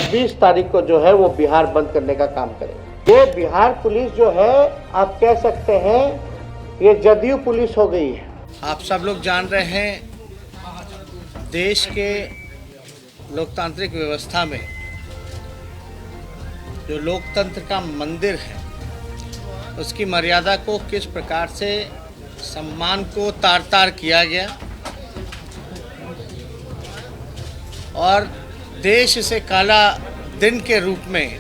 26 तारीख को जो है वो बिहार बंद करने का काम करेंगे। ये बिहार पुलिस जो है आप कह सकते हैं ये जदयू पुलिस हो गई है। आप सब लोग जान रहे हैं देश के लोकतांत्रिक व्यवस्था में जो लोकतंत्र का मंदिर है उसकी मर्यादा को किस प्रकार से सम्मान को तार तार किया गया और देश इसे काला दिन के रूप में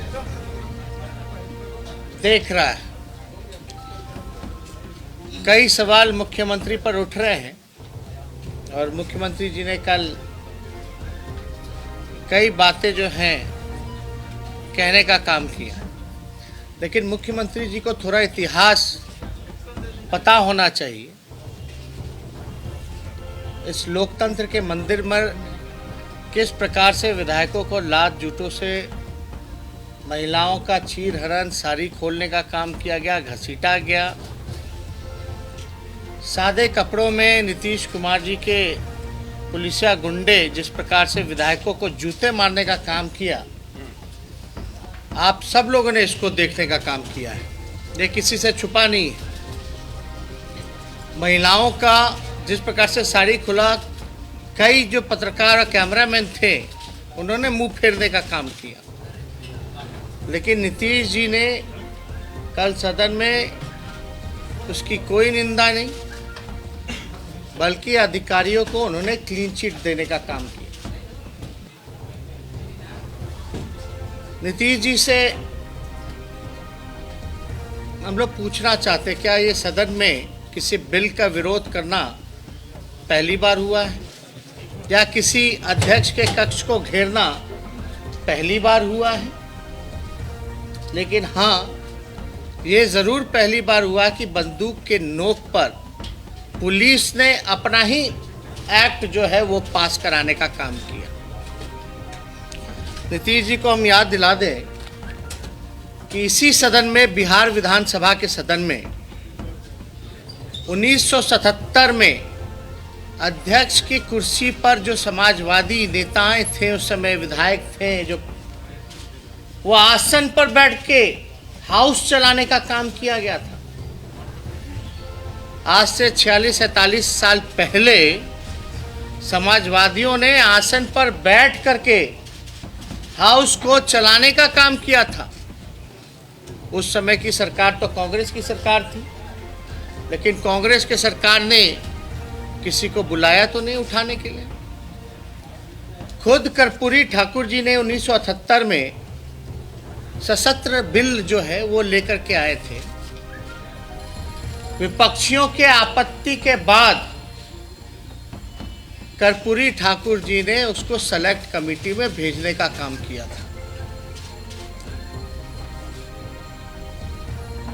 देख रहा है। कई सवाल मुख्यमंत्री पर उठ रहे हैं और मुख्यमंत्री जी ने कल कई बातें जो हैं कहने का काम किया, लेकिन मुख्यमंत्री जी को थोड़ा इतिहास पता होना चाहिए। इस लोकतंत्र के मंदिर में किस प्रकार से विधायकों को लात जूतों से महिलाओं का चीर हरण साड़ी खोलने का काम किया गया, घसीटा गया। सादे कपड़ों में नीतीश कुमार जी के पुलिसिया गुंडे जिस प्रकार से विधायकों को जूते मारने का काम किया, आप सब लोगों ने इसको देखने का काम किया है। ये किसी से छुपा नहीं है। महिलाओं का जिस प्रकार से साड़ी खुला, कई जो पत्रकार और कैमरामैन थे उन्होंने मुंह फेरने का काम किया, लेकिन नीतीश जी ने कल सदन में उसकी कोई निंदा नहीं, बल्कि अधिकारियों को उन्होंने क्लीन चिट देने का काम किया। नीतीश जी से हम लोग पूछना चाहते, क्या ये सदन में किसी बिल का विरोध करना पहली बार हुआ है या किसी अध्यक्ष के कक्ष को घेरना पहली बार हुआ है? लेकिन हाँ, ये ज़रूर पहली बार हुआ कि बंदूक के नोक पर पुलिस ने अपना ही एक्ट जो है वो पास कराने का काम किया। नीतीश जी को हम याद दिला दें कि इसी सदन में, बिहार विधानसभा के सदन में 1977 में अध्यक्ष की कुर्सी पर जो समाजवादी नेताएं थे, उस समय विधायक थे, जो वो आसन पर बैठ के हाउस चलाने का काम किया गया था। आज से 46-47 साल पहले समाजवादियों ने आसन पर बैठ करके हाउस को चलाने का काम किया था। उस समय की सरकार तो कांग्रेस की सरकार थी, लेकिन कांग्रेस के सरकार ने किसी को बुलाया तो नहीं उठाने के लिए। खुद कर्पूरी ठाकुर जी ने 1978 में सशस्त्र बिल जो है वो लेकर के आए थे। विपक्षियों के आपत्ति के बाद कर्पूरी ठाकुर जी ने उसको सेलेक्ट कमेटी में भेजने का काम किया था।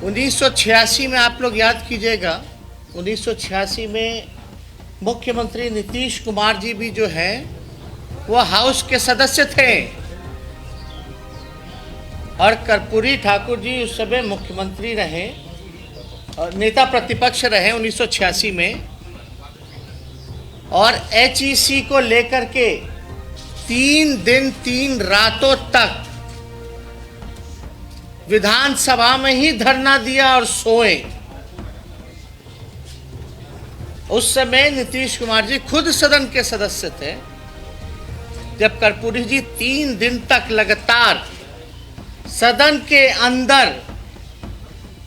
1986 में आप लोग याद कीजिएगा, 1986 में मुख्यमंत्री नीतीश कुमार जी भी जो है वो हाउस के सदस्य थे और कर्पूरी ठाकुर जी उस समय मुख्यमंत्री रहे और नेता प्रतिपक्ष रहे 1986 में। और HEC को लेकर के 3 दिन 3 रातों तक विधानसभा में ही धरना दिया और सोए। उस समय नीतीश कुमार जी खुद सदन के सदस्य थे। जब कर्पूरी जी 3 दिन तक लगातार सदन के अंदर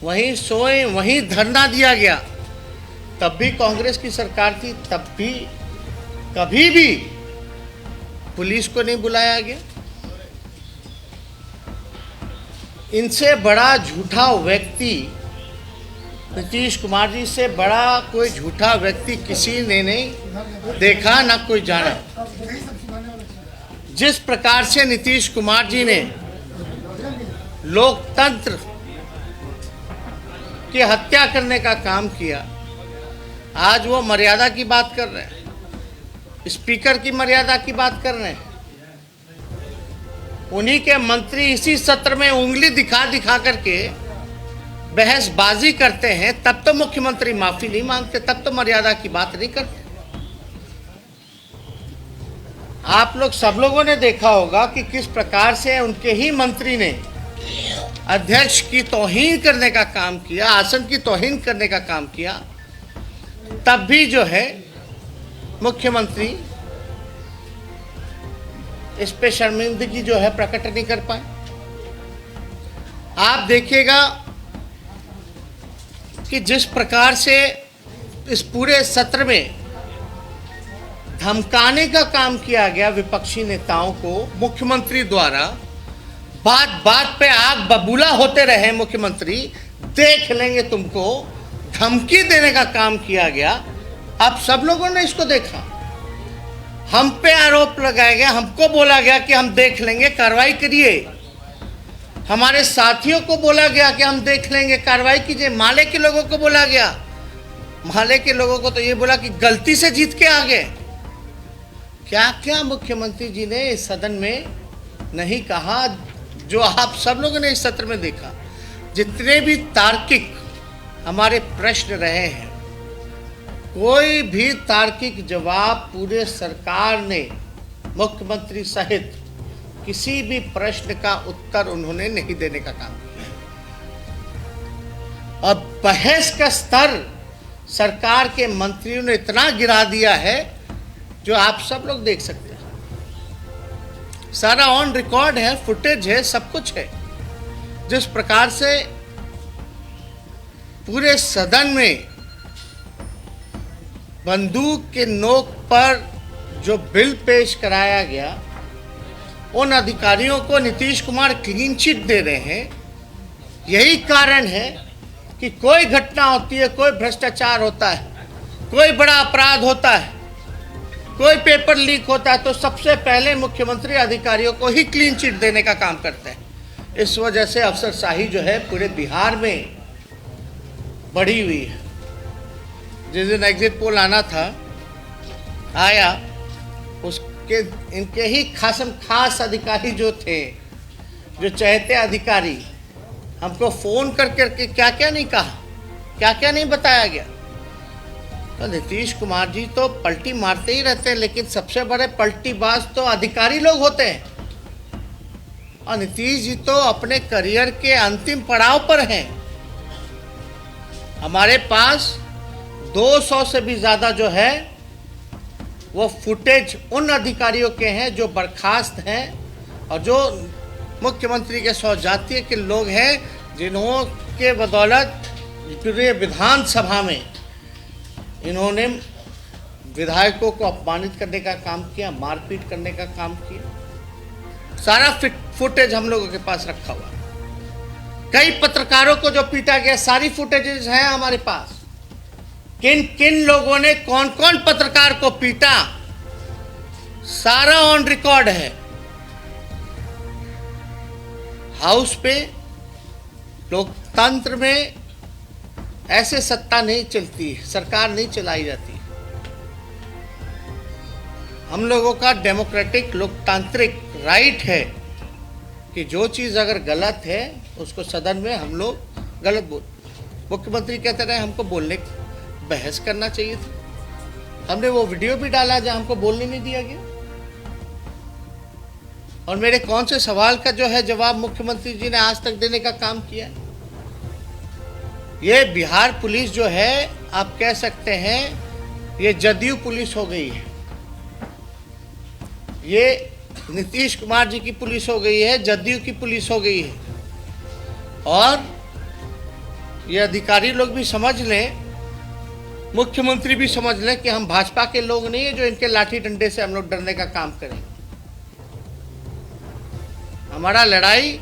वहीं सोए, वहीं धरना दिया गया, तब भी कांग्रेस की सरकार थी, तब भी कभी भी पुलिस को नहीं बुलाया गया। इनसे बड़ा झूठा व्यक्ति, नीतीश कुमार जी से बड़ा कोई झूठा व्यक्ति किसी ने नहीं देखा, ना कोई जाना। जिस प्रकार से नीतीश कुमार जी ने लोकतंत्र की हत्या करने का काम किया, आज वो मर्यादा की बात कर रहे हैं, स्पीकर की मर्यादा की बात कर रहे हैं। उन्हीं के मंत्री इसी सत्र में उंगली दिखा दिखा करके बहसबाजी करते हैं, तब तो मुख्यमंत्री माफी नहीं मांगते, तब तो मर्यादा की बात नहीं करते। आप लोग सब लोगों ने देखा होगा कि किस प्रकार से उनके ही मंत्री ने अध्यक्ष की तौहीन करने का काम किया, आसन की तौहीन करने का काम किया। तब भी जो है मुख्यमंत्री इस पे शर्मिंदगी जो है प्रकट नहीं कर पाए। आप देखिएगा कि जिस प्रकार से इस पूरे सत्र में धमकाने का काम किया गया विपक्षी नेताओं को मुख्यमंत्री द्वारा, बात बात पे आग बबूला होते रहे मुख्यमंत्री, देख लेंगे तुमको, धमकी देने का काम किया गया। अब सब लोगों ने इसको देखा, हम पे आरोप लगाया गया, हमको बोला गया कि हम देख लेंगे, कार्रवाई करिए। हमारे साथियों को बोला गया कि हम देख लेंगे, कार्रवाई कीजिए। माले के लोगों को बोला गया, माले के लोगों को तो ये बोला कि गलती से जीत के आ गए। क्या क्या मुख्यमंत्री जी ने इस सदन में नहीं कहा, जो आप सब लोगों ने इस सत्र में देखा। जितने भी तार्किक हमारे प्रश्न रहे हैं, कोई भी तार्किक जवाब पूरे सरकार ने मुख्यमंत्री सहित किसी भी प्रश्न का उत्तर उन्होंने नहीं देने का काम किया। और बहस का स्तर सरकार के मंत्रियों ने इतना गिरा दिया है जो आप सब लोग देख सकते हैं। सारा ऑन रिकॉर्ड है, फुटेज है, सब कुछ है। जिस प्रकार से पूरे सदन में बंदूक के नोक पर जो बिल पेश कराया गया, उन अधिकारियों को नीतीश कुमार क्लीन चिट दे रहे हैं। यही कारण है कि कोई घटना होती है, कोई भ्रष्टाचार होता है, कोई बड़ा अपराध होता है, कोई पेपर लीक होता है, तो सबसे पहले मुख्यमंत्री अधिकारियों को ही क्लीन चिट देने का काम करते हैं। इस वजह से अफसरशाही जो है पूरे बिहार में बढ़ी हुई है। जिस दिन एग्जिट पोल आना था, आया, उसके इनके ही खास अधिकारी जो थे, जो चहेते अधिकारी, हमको फोन करके क्या क्या नहीं कहा, क्या क्या नहीं बताया गया। तो नीतीश कुमार जी तो पलटी मारते ही रहते हैं, लेकिन सबसे बड़े पलटीबाज तो अधिकारी लोग होते हैं। और नीतीश जी तो अपने करियर के अंतिम पड़ाव पर हैं। हमारे पास 200 से भी ज़्यादा जो है वो फुटेज उन अधिकारियों के हैं जो बर्खास्त हैं और जो मुख्यमंत्री के सौजातीय के लोग हैं, जिन्हों के बदौलत पूरे विधानसभा में इन्होंने विधायकों को अपमानित करने का काम किया, मारपीट करने का काम किया। सारा फुटेज हम लोगों के पास रखा हुआ। कई पत्रकारों को जो पीटा गया, सारी फुटेजेस हैं हमारे पास। किन किन लोगों ने कौन कौन पत्रकार को पीटा, सारा ऑन रिकॉर्ड है। हाउस पे लोकतंत्र में ऐसे सत्ता नहीं चलती है, सरकार नहीं चलाई जाती। हम लोगों का डेमोक्रेटिक लोकतांत्रिक राइट है कि जो चीज़ अगर गलत है उसको सदन में हम लोग गलत बोल। मुख्यमंत्री कहते रहे हमको बोलने, बहस करना चाहिए था। हमने वो वीडियो भी डाला जहां हमको बोलने नहीं दिया गया। और मेरे कौन से सवाल का जो है जवाब मुख्यमंत्री जी ने आज तक देने का काम किया। ये बिहार पुलिस जो है, आप कह सकते हैं ये जदयू पुलिस हो गई है, ये नीतीश कुमार जी की पुलिस हो गई है, जदयू की पुलिस हो गई है। और ये अधिकारी लोग भी समझ लें, मुख्यमंत्री भी समझ लें कि हम भाजपा के लोग नहीं है जो इनके लाठी डंडे से हम लोग डरने का काम करें। हमारा लड़ाई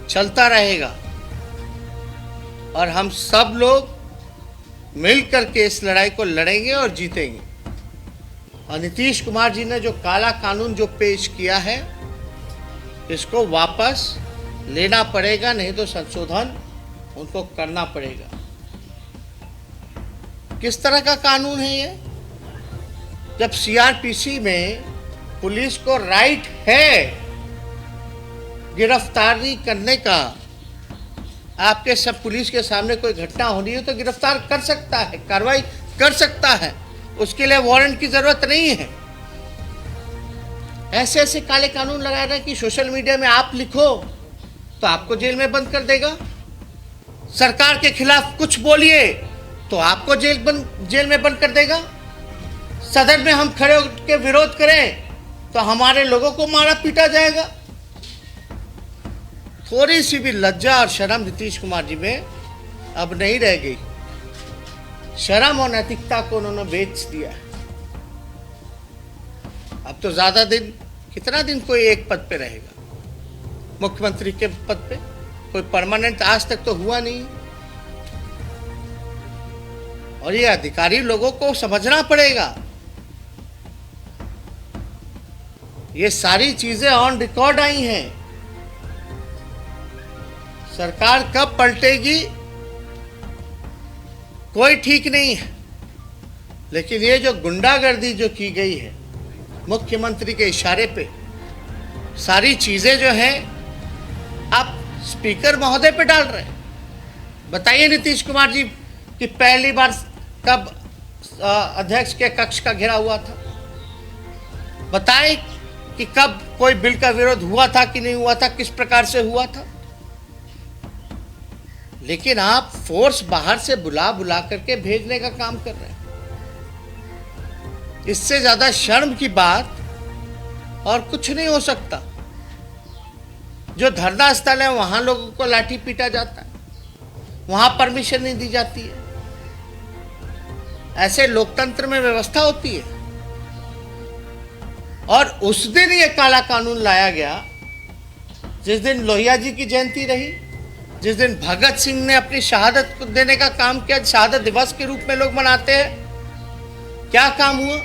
चलता रहेगा और हम सब लोग मिल करके इस लड़ाई को लड़ेंगे और जीतेंगे। और नीतीश कुमार जी ने जो काला कानून जो पेश किया है, इसको वापस लेना पड़ेगा, नहीं तो संशोधन उनको करना पड़ेगा। किस तरह का कानून है ये? जब सीआरपीसी में पुलिस को राइट है गिरफ्तारी करने का, आपके सब पुलिस के सामने कोई घटना होनी है तो गिरफ्तार कर सकता है, कार्रवाई कर सकता है, उसके लिए वारंट की जरूरत नहीं है। ऐसे ऐसे काले कानून लगा रहे हैं कि सोशल मीडिया में आप लिखो तो आपको जेल में बंद कर देगा, सरकार के खिलाफ कुछ बोलिए तो आपको जेल में बंद कर देगा, सदन में हम खड़े होकर विरोध करें तो हमारे लोगों को मारा पीटा जाएगा। थोड़ी सी भी लज्जा और शर्म नीतीश कुमार जी में अब नहीं रह गई। शर्म और नैतिकता को उन्होंने बेच दिया है। अब तो ज्यादा दिन, कितना दिन कोई एक पद पे रहेगा, मुख्यमंत्री के पद पे कोई परमानेंट आज तक तो हुआ नहीं। और ये अधिकारी लोगों को समझना पड़ेगा, ये सारी चीजें ऑन रिकॉर्ड आई हैं। सरकार कब पलटेगी कोई ठीक नहीं है, लेकिन ये जो गुंडागर्दी जो की गई है मुख्यमंत्री के इशारे पे, सारी चीजें जो हैं आप स्पीकर महोदय पे डाल रहे हैं। बताइए नीतीश कुमार जी कि पहली बार कब अध्यक्ष के कक्ष का घेराव हुआ था, बताए कि कब कोई बिल का विरोध हुआ था कि नहीं हुआ था, किस प्रकार से हुआ था। लेकिन आप फोर्स बाहर से बुला बुला करके भेजने का काम कर रहे हैं। इससे ज्यादा शर्म की बात और कुछ नहीं हो सकता। जो धरना स्थल है वहां लोगों को लाठी पीटा जाता है, वहां परमिशन नहीं दी जाती है। ऐसे लोकतंत्र में व्यवस्था होती है। और उस दिन ये काला कानून लाया गया जिस दिन लोहिया जी की जयंती रही, जिस दिन भगत सिंह ने अपनी शहादत देने का काम किया, शहादत दिवस के रूप में लोग मनाते हैं। क्या काम हुआ?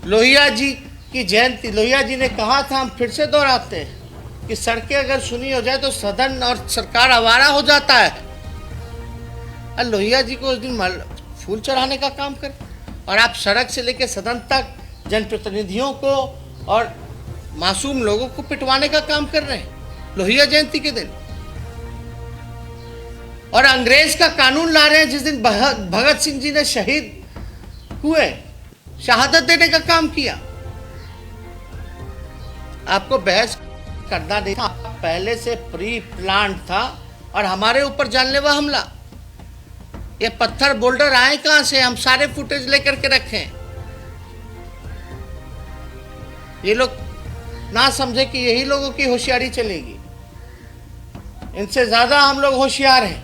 लोहिया जी की जयंती, लोहिया जी ने कहा था, हम फिर से दोहराते हैं कि सड़कें अगर सुनी हो जाए तो सदन और सरकार आवारा हो जाता है। और लोहिया जी को उस दिन फूल चढ़ाने का काम कर, और आप सड़क से लेकर सदन तक जनप्रतिनिधियों को और मासूम लोगों को पिटवाने का काम कर रहे हैं लोहिया जयंती के दिन। और अंग्रेज का कानून ला रहे हैं जिस दिन भगत सिंह जी ने शहीद हुए, शहादत देने का काम किया। आपको बहस करना नहीं था, पहले से प्री प्लान था। और हमारे ऊपर जानलेवा हमला, ये पत्थर बोल्डर आए कहां से? हम सारे फुटेज लेकर के रखे हैं। ये लोग ना समझे कि यही लोगों की होशियारी चलेगी, इनसे ज्यादा हम लोग होशियार हैं।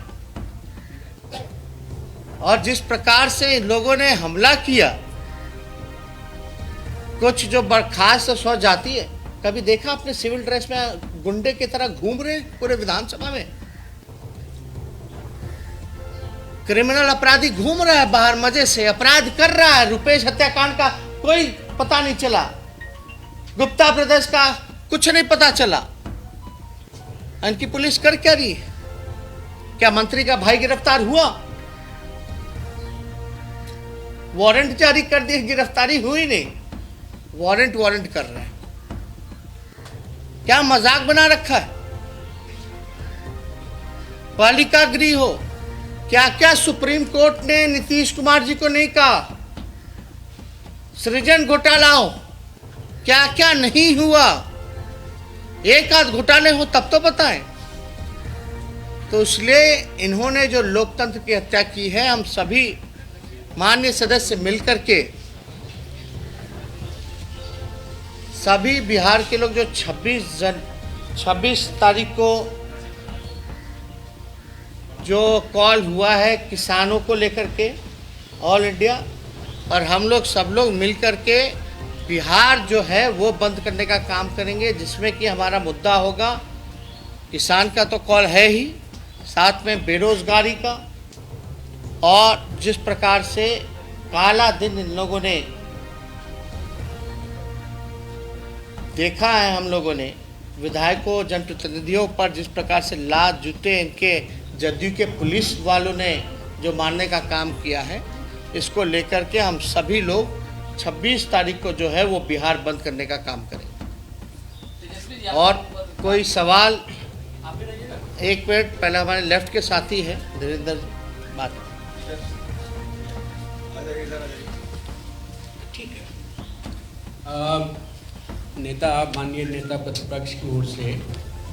और जिस प्रकार से लोगों ने हमला किया, कुछ जो बर्खास्त सौ जाती है, कभी देखा आपने सिविल ड्रेस में गुंडे की तरह घूम रहे पूरे विधानसभा में? क्रिमिनल अपराधी घूम रहा है बाहर, मजे से अपराध कर रहा है। रुपेश हत्याकांड का कोई पता नहीं चला, गुप्ता ब्रदर्स का कुछ नहीं पता चला। इनकी पुलिस कर क्या रही है? क्या मंत्री का भाई गिरफ्तार हुआ? वारंट जारी कर दिए, गिरफ्तारी हुई नहीं, वारंट कर रहे हैं। क्या मजाक बना रखा है? बालिका गृह हो, क्या क्या सुप्रीम कोर्ट ने नीतीश कुमार जी को नहीं कहा? सृजन घोटाला हो, क्या क्या नहीं हुआ? एक आध घोटाले हो तब तो बताएं। तो इसलिए इन्होंने जो लोकतंत्र की हत्या की है, हम सभी माननीय सदस्य मिलकर के, सभी बिहार के लोग, जो 26 तारीख को जो कॉल हुआ है किसानों को लेकर के ऑल इंडिया, और हम लोग सब लोग मिलकर के बिहार जो है वो बंद करने का काम करेंगे, जिसमें कि हमारा मुद्दा होगा किसान का तो कॉल है ही, साथ में बेरोजगारी का। और जिस प्रकार से काला दिन इन लोगों ने देखा है, हम लोगों ने विधायकों, जनप्रतिनिधियों पर जिस प्रकार से लात जूते इनके जदयू के पुलिस वालों ने जो मारने का काम किया है, इसको लेकर के हम सभी लोग 26 तारीख को जो है वो बिहार बंद करने का काम करेंगे। और कोई सवाल? एक मिनट, पहले हमारे लेफ्ट के साथी है धीरेन्द्र जी, बात। ठीक है। माननीय नेता प्रतिपक्ष की ओर से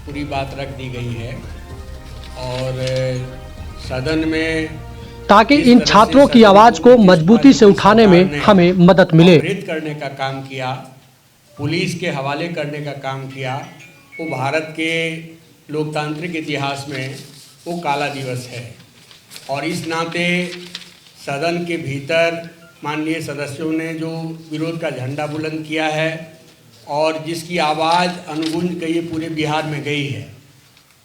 पूरी बात रख दी गई है और सदन में ताकि इन छात्रों की आवाज को मजबूती से उठाने में हमें मदद मिले। अपहृत करने का काम किया, पुलिस के हवाले करने का काम किया, वो भारत के लोकतांत्रिक इतिहास में वो काला दिवस है। और इस नाते सदन के भीतर माननीय सदस्यों ने जो विरोध का झंडा बुलंद किया है और जिसकी आवाज़ अनुगूंज गई पूरे बिहार में गई है,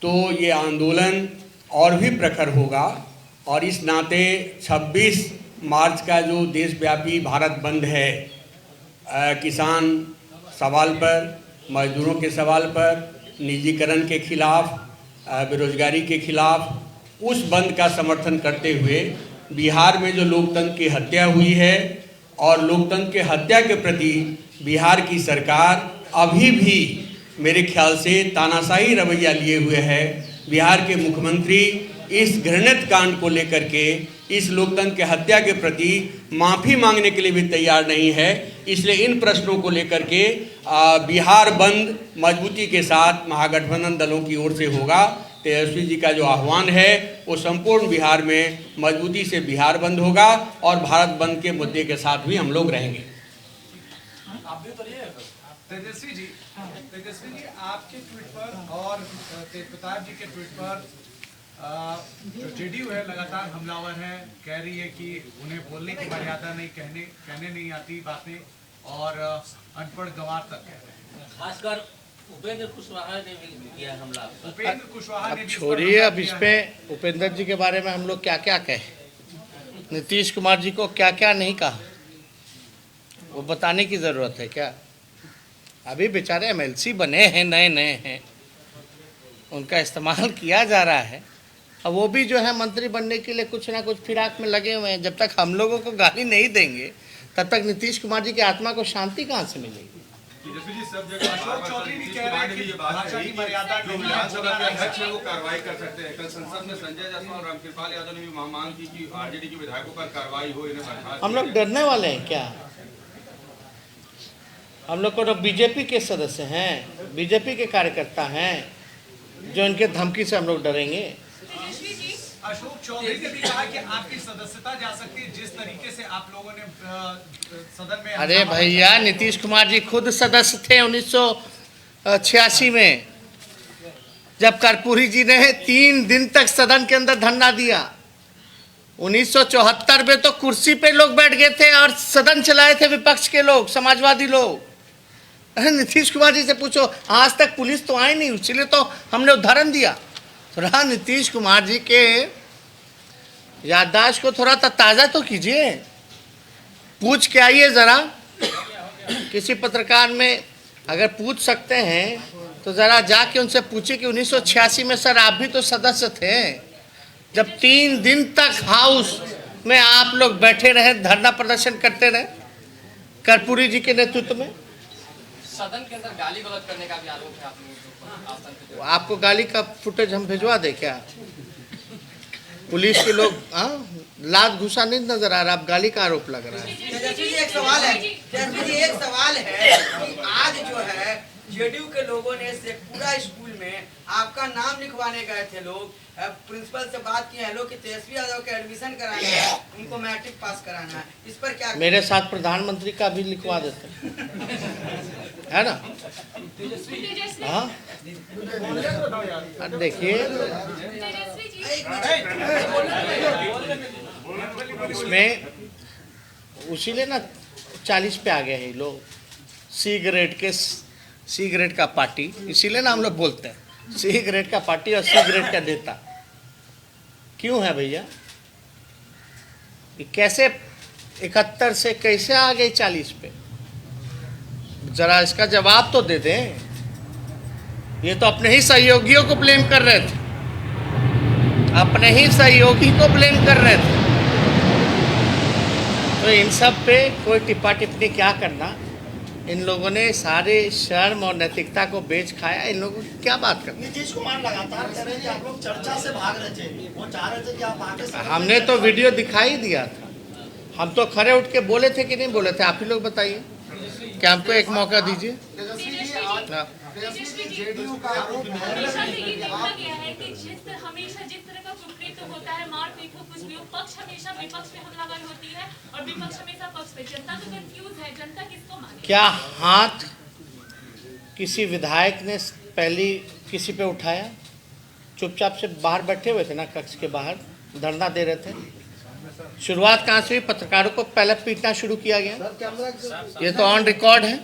तो ये आंदोलन और भी प्रखर होगा। और इस नाते 26 मार्च का जो देशव्यापी भारत बंद है, किसान सवाल पर, मजदूरों के सवाल पर, निजीकरण के खिलाफ, बेरोजगारी के खिलाफ, उस बंद का समर्थन करते हुए बिहार में जो लोकतंत्र की हत्या हुई है और लोकतंत्र के हत्या के प्रति बिहार की सरकार अभी भी मेरे ख्याल से तानाशाही रवैया लिए हुए है। बिहार के मुख्यमंत्री इस घृणित कांड को लेकर के, इस लोकतंत्र के हत्या के प्रति माफ़ी मांगने के लिए भी तैयार नहीं है। इसलिए इन प्रश्नों को लेकर के बिहार बंद मजबूती के साथ महागठबंधन दलों की ओर से होगा। तेजस्वी जी का जो आह्वान है वो संपूर्ण बिहार में मजबूती से बिहार बंद होगा और भारत बंद के मुद्दे के साथ भी हम लोग रहेंगे। तेजस्वी जी, आपके ट्वीट पर और तेज प्रताप जी के ट्वीट पर जो जेडीयू है लगातार हमलावर है, कह रही है कि उन्हें बोलने की मर्यादा नहीं, कहने नहीं आती बातें और अनपढ़ गंवार तक कह रहे हैं। खासकर उपेंद्र कुशवाहा ने भी किया हमला। उपेंद्र कुशवाहा ने छोड़िए, अब इसमें उपेंद्र जी के बारे में हम लोग क्या क्या कहें, नीतीश कुमार जी को क्या क्या नहीं कहा, वो बताने की ज़रूरत है क्या? अभी बेचारे एमएलसी बने हैं, नए नए हैं, उनका इस्तेमाल किया जा रहा है। अब वो भी जो है मंत्री बनने के लिए कुछ ना कुछ फिराक में लगे हुए हैं। जब तक हम लोगों को गाली नहीं देंगे तब तक नीतीश कुमार जी की आत्मा को शांति कहाँ से मिलेगी? अशोक चौधरी भी कह रहे हैं कि भाषा की मर्यादा विधानसभा के अध्यक्ष है वो कार्रवाई कर सकते हैं। कल संसद में संजय जायसवाल और रामकृपाल यादव ने भी मांग की कि आरजेडी के विधायकों पर कार्रवाई हो, इन्हें बर्खास्त। हम लोग डरने वाले हैं क्या? हम लोग को तो बीजेपी के सदस्य हैं, बीजेपी के कार्यकर्ता हैं, जो इनके धमकी से हम लोग डरेंगे? अशोक चौधरी ने भी कहा कि आपकी सदस्यता जा सकती है जिस तरीके से आप लोगों ने सदन में। अरे भैया, नीतीश कुमार जी खुद सदस्य थे 1986 में, जब कर्पूरी जी ने 3 दिन तक सदन के अंदर धरना दिया। 1974 में तो कुर्सी पे लोग बैठ गए थे और सदन चलाए थे विपक्ष के लोग, समाजवादी लोग। अरे नीतीश कुमार जी से पूछो, आज तक पुलिस तो आई नहीं, इसलिए तो हमने उदाहरण दिया। थोड़ा नीतीश कुमार जी के याददाश्त को थोड़ा ताज़ा तो कीजिए, पूछ के आइए ज़रा। किसी पत्रकार में अगर पूछ सकते हैं तो ज़रा जाके उनसे पूछिए कि 1986 में सर आप भी तो सदस्य थे, जब 3 दिन तक हाउस में आप लोग बैठे रहे, धरना प्रदर्शन करते रहे कर्पूरी जी के नेतृत्व में। सदन के अंदर गाली गलौज करने का भी आरोप है आपने। आपको गाली का फुटेज हम भिजवा दे क्या? पुलिस के लोग लात घुसा नहीं नजर आ रहा, आप गाली का आरोप लग रहा है। तेजस्वी जी, एक सवाल है कि आज जो है जेडीयू के लोगों ने शेखपुरा स्कूल में आपका नाम लिखवाने गए थे लोग, प्रिंसिपल से बात की है लोग कि तेजस्वी यादव का एडमिशन कराना है, उनको मैट्रिक पास कराना है, इस पर क्या? मेरे साथ प्रधानमंत्री का भी लिखवा देते है ना? हाँ, देखिए इसमें उसीलिए ना 40 पे आ गए हैं लोग, सी ग्रेड का पार्टी, इसीलिए ना हम लोग बोलते हैं सी ग्रेड का पार्टी और सी ग्रेड का नेता। क्यों है भैया? कैसे 71 से कैसे आ गए 40 पे? जरा इसका जवाब तो दे दें। ये तो अपने ही सहयोगियों को ब्लेम कर रहे थे, अपने ही सहयोगी को ब्लेम कर रहे थे। तो इन सब पे कोई टिप्पा टिप्पणी क्या करना? इन लोगों ने सारे शर्म और नैतिकता को बेच खाया। इन लोगों की क्या बात करना? नीतीश कुमार लगातार कह रहे हैं कि आप लोग चर्चा से भाग रहे थे, वो चाह रहे थे कि आप आगे। हमने तो वीडियो दिखाई दिया था, हम तो खड़े उठ के बोले थे कि नहीं बोले थे? आप ही लोग बताइए। क्या हमको एक मौका दीजिए। हाँ। जेडीयू का आरोप है हमेशा से ये देखा गया है कि हमेशा जिस तरह का कुटनीत होता है, मारपीट हो, कुछ भी हो, पक्ष हमेशा विपक्ष पे हमलावर होती है और विपक्ष हमेशा पक्ष पे। जनता तो कंफ्यूज है, जनता किसको माने? क्या हाथ किसी विधायक ने पहली किसी पे उठाया? चुपचाप से बाहर बैठे हुए थे ना, कक्ष के बाहर धरना दे रहे थे। शुरुआत कहाँ से हुई? पत्रकारों को पहले पीटना शुरू किया गया। ये तो ऑन रिकॉर्ड है।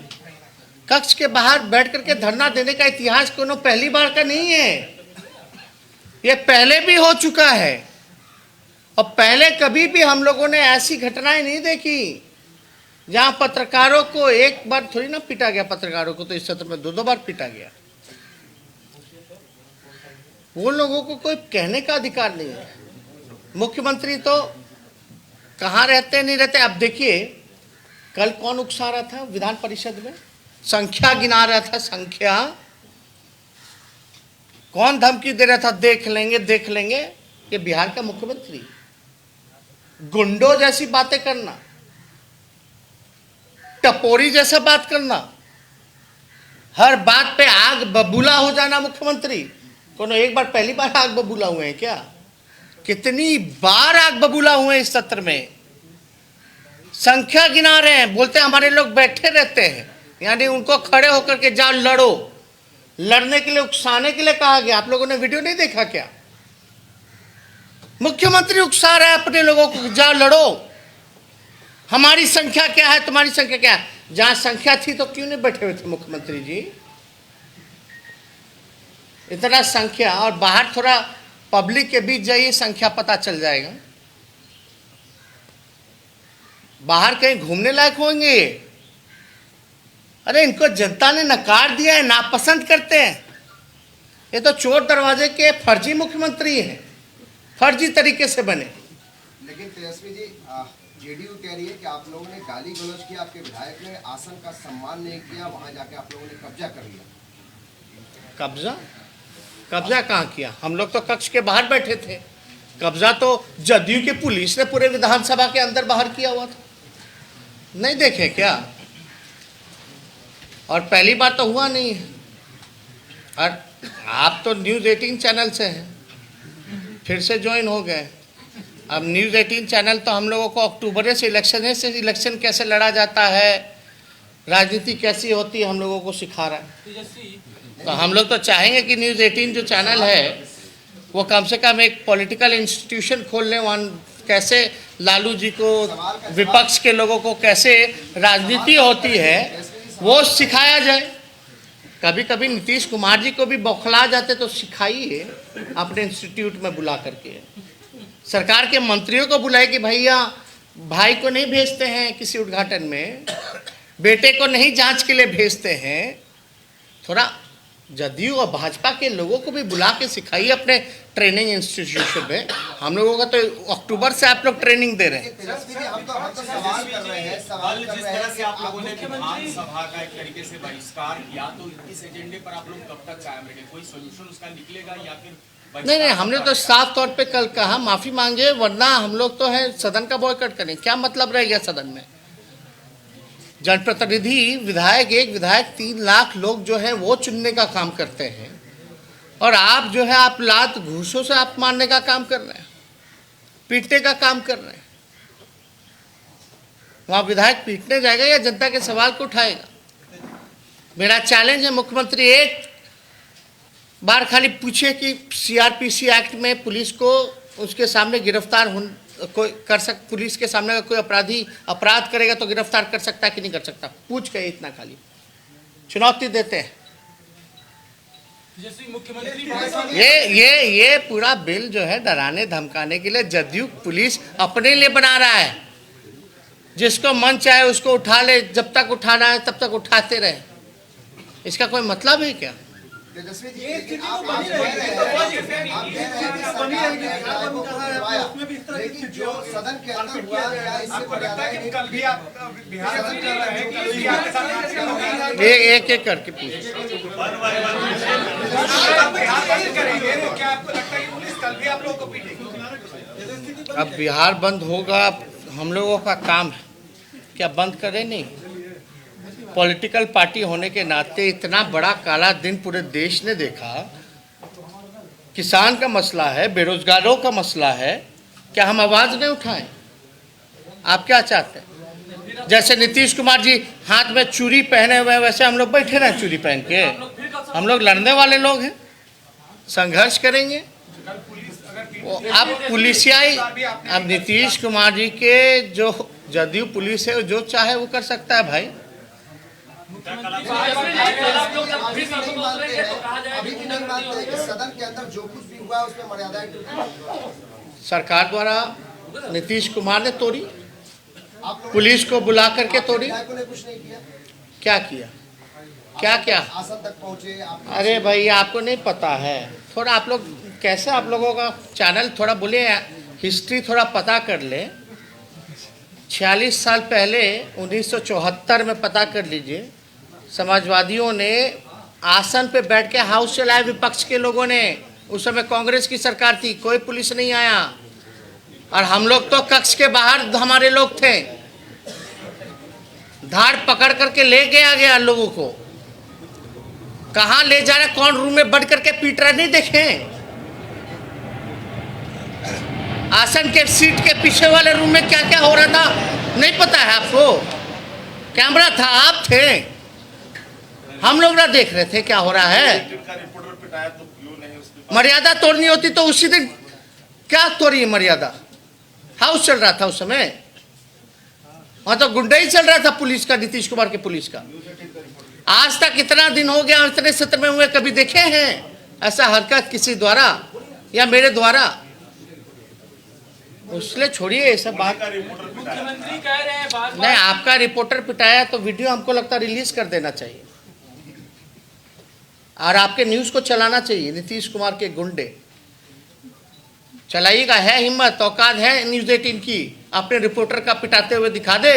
कक्ष के बाहर बैठ करके धरना देने का इतिहास कोनो पहली बार का नहीं है, ये पहले भी हो चुका है। और पहले कभी भी हम लोगों ने ऐसी घटनाएं नहीं देखी जहां पत्रकारों को एक बार थोड़ी ना पीटा गया। पत्रकारों को तो इस सत्र में 2 बार पीटा गया। वो लोगों को कोई कहने का अधिकार नहीं है। मुख्यमंत्री तो कहाँ रहते नहीं रहते। अब देखिए, कल कौन उकसा रहा था विधान परिषद में? संख्या गिना रहा था। संख्या कौन धमकी दे रहा था? देख लेंगे देख लेंगे। ये बिहार का मुख्यमंत्री गुंडों जैसी बातें करना, टपोरी जैसा बात करना, हर बात पे आग बबूला हो जाना। मुख्यमंत्री कोनो एक बार पहली बार आग बबूला हुए हैं क्या? कितनी बार आग बबूला हुए हैं इस सत्र में। संख्या गिना रहे हैं, बोलते हैं हमारे लोग बैठे रहते हैं, यानी उनको खड़े होकर के जाओ लड़ो। लड़ने के लिए, उकसाने के लिए कहा गया। आप लोगों ने वीडियो नहीं देखा क्या? मुख्यमंत्री उकसा रहा है अपने लोगों को, जाओ लड़ो। हमारी संख्या क्या है, तुम्हारी संख्या क्या है? जहां संख्या थी तो क्यों नहीं बैठे हुए थे मुख्यमंत्री जी? इतना संख्या, और बाहर थोड़ा पब्लिक के बीच जाइए, संख्या पता चल जाएगा। बाहर कहीं घूमने लायक होंगे। अरे इनको जनता ने नकार दिया है, नापसंद करते हैं। ये तो चोर दरवाजे के फर्जी मुख्यमंत्री हैं, फर्जी तरीके से बने। लेकिन तेजस्वी जी, जेडीयू कह रही है कि आप लोगों ने गाली गलौज किया, आपके विधायक ने आसन का सम्मान नहीं किया, वहां जाके आप लोगों ने कब्जा कर लिया। कब्जा? कब्जा कहाँ किया? हम लोग तो कक्ष के बाहर बैठे थे। कब्जा तो जदयू की पुलिस ने पूरे विधानसभा के अंदर बाहर किया हुआ था। नहीं देखे क्या? और पहली बार तो हुआ नहीं है। और आप तो न्यूज़ 18 चैनल से हैं, फिर से ज्वाइन हो गए। अब न्यूज़ 18 चैनल तो हम लोगों को अक्टूबर से इलेक्शन कैसे लड़ा जाता है, राजनीति कैसी होती है, हम लोगों को सिखा रहा है। तो हम लोग तो चाहेंगे कि न्यूज़ 18 जो चैनल है वो कम से कम एक पॉलिटिकल इंस्टीट्यूशन खोल लें। वहाँ कैसे लालू जी को, विपक्ष के लोगों को कैसे राजनीति होती है वो सिखाया जाए। कभी कभी नीतीश कुमार जी को भी बौखला जाते तो सिखाइए अपने इंस्टीट्यूट में बुला करके। सरकार के मंत्रियों को बुलाए कि भैया भाई को नहीं भेजते हैं किसी उद्घाटन में, बेटे को नहीं जांच के लिए भेजते हैं। थोड़ा जदयू और भाजपा के लोगों को भी बुला के सिखाइए अपने ट्रेनिंग इंस्टीट्यूशन में। हम लोगों का तो अक्टूबर से आप लोग ट्रेनिंग दे रहे हैं। हम तो सवाल कर रहे हैं, सवाल जिस तरह से आप लोगों ने विधानसभा का एक तरीके से बहिष्कार किया, तो इस एजेंडे पर आप लोग कब तक कायम रहेंगे? कोई सोल्यूशन उसका निकलेगा या फिर? नहीं, हमने तो साफ तौर पे कल कहा माफी मांगे, वरना हम लोग तो है सदन का बॉयकॉट करें। क्या मतलब रह गया सदन में? जनप्रतिनिधि विधायक, एक विधायक 3 लाख लोग जो है वो चुनने का काम करते हैं, और आप जो है आप लात घूसों से आप मारने का काम कर रहे हैं, पीटने का काम कर रहे हैं। वहाँ विधायक पीटने जाएगा या जनता के सवाल को उठाएगा? मेरा चैलेंज है मुख्यमंत्री, एक बार खाली पूछे कि सीआरपीसी एक्ट में पुलिस को उसके सामने गिरफ्तार कोई कर पुलिस के सामने का कोई अपराधी अपराध करेगा तो गिरफ्तार कर सकता है कि नहीं कर सकता? पूछ के इतना खाली चुनौती देते हैं। ये पूरा बिल जो है डराने धमकाने के लिए जदयू पुलिस अपने लिए बना रहा है। जिसको मन चाहे उसको उठा ले, जब तक उठाना है तब तक उठाते रहे। इसका कोई मतलब है क्या? तेजस्वी जी, आप कह रहे हैं कि सरकार ने विधायकों को बुलवाया, लेकिन जो सदन के अंदर हुआ, क्या इससे लगता है कि कल भी आप बिहार में कर रहे हैं कि एक एक करके पूछ। बिहार बंद करेंगे तो क्या आपको लगता है कि पुलिस कल भी आप लोगों को पीटेगी? अब बिहार बंद होगा, हम लोगों का काम है क्या बंद करें? नहीं, पॉलिटिकल पार्टी होने के नाते इतना बड़ा काला दिन पूरे देश ने देखा। किसान का मसला है, बेरोजगारों का मसला है, क्या हम आवाज नहीं उठाएं? आप क्या चाहते हैं? जैसे नीतीश कुमार जी हाथ में चूड़ी पहने हुए, वैसे हम लोग बैठे रहे चूड़ी पहन के? हम लोग लड़ने वाले लोग हैं, संघर्ष करेंगे। अब पुलिसियाई, अब नीतीश कुमार जी के जो जदयू पुलिस है, जो चाहे वो कर सकता है भाई। अभी भी नहीं मानते कि सदन के अंदर जो कुछ भी हुआ उसमें मर्यादाएं टूटी। सरकार द्वारा नीतीश कुमार ने तोड़ी, पुलिस को बुला करके तोड़ी। ने कुछ नहीं किया। क्या किया? क्या क्या? आसन तक पहुंचे। अरे भाई आपको नहीं पता है, थोड़ा आप लोग कैसे, आप लोगों का चैनल थोड़ा बोले हिस्ट्री थोड़ा पता कर ले। 46 साल पहले 1974 में पता कर लीजिए, समाजवादियों ने आसन पे बैठ के हाउस चलाया, विपक्ष के लोगों ने। उस समय कांग्रेस की सरकार थी, कोई पुलिस नहीं आया, और हम लोग तो कक्ष के बाहर हमारे लोग थे, धाड़ पकड़ करके ले गया लोगों को। कहाँ ले जा रहे, कौन रूम में बढ़ करके पीट रहा, नहीं देखे? आसन के सीट के पीछे वाले रूम में क्या क्या हो रहा था नहीं पता है आपको? कैमरा था, आप थे, हम लोग ना देख रहे थे क्या हो रहा है? मर्यादा तोड़नी होती तो उसी दिन क्या तोड़ी मर्यादा? हाउस चल रहा था उस समय, वहां तो गुंडा ही चल रहा था पुलिस का, नीतीश कुमार के पुलिस का। आज तक इतना दिन हो गया, इतने सत्र में हुए, कभी देखे हैं ऐसा हरकत किसी द्वारा या मेरे द्वारा? उसने छोड़िए ये सब बात। मुख्यमंत्री कह रहे हैं बार-बार नहीं, आपका रिपोर्टर पिटाया तो वीडियो हमको लगता है रिलीज कर देना चाहिए, और आपके न्यूज को चलाना चाहिए। नीतीश कुमार के गुंडे चलाइएगा, है हिम्मत, औकात है न्यूज 18 की, अपने रिपोर्टर का पिटाते हुए दिखा दे।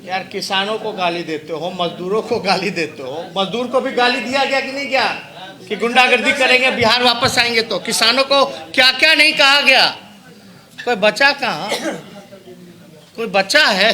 यार किसानों को गाली देते हो, मजदूरों को गाली देते हो, मजदूर को भी गाली दिया गया कि नहीं गया कि गुंडागर्दी करेंगे, बिहार वापस आएंगे? तो किसानों को क्या क्या नहीं कहा गया? कोई बचा कहाँ? कोई बचा है?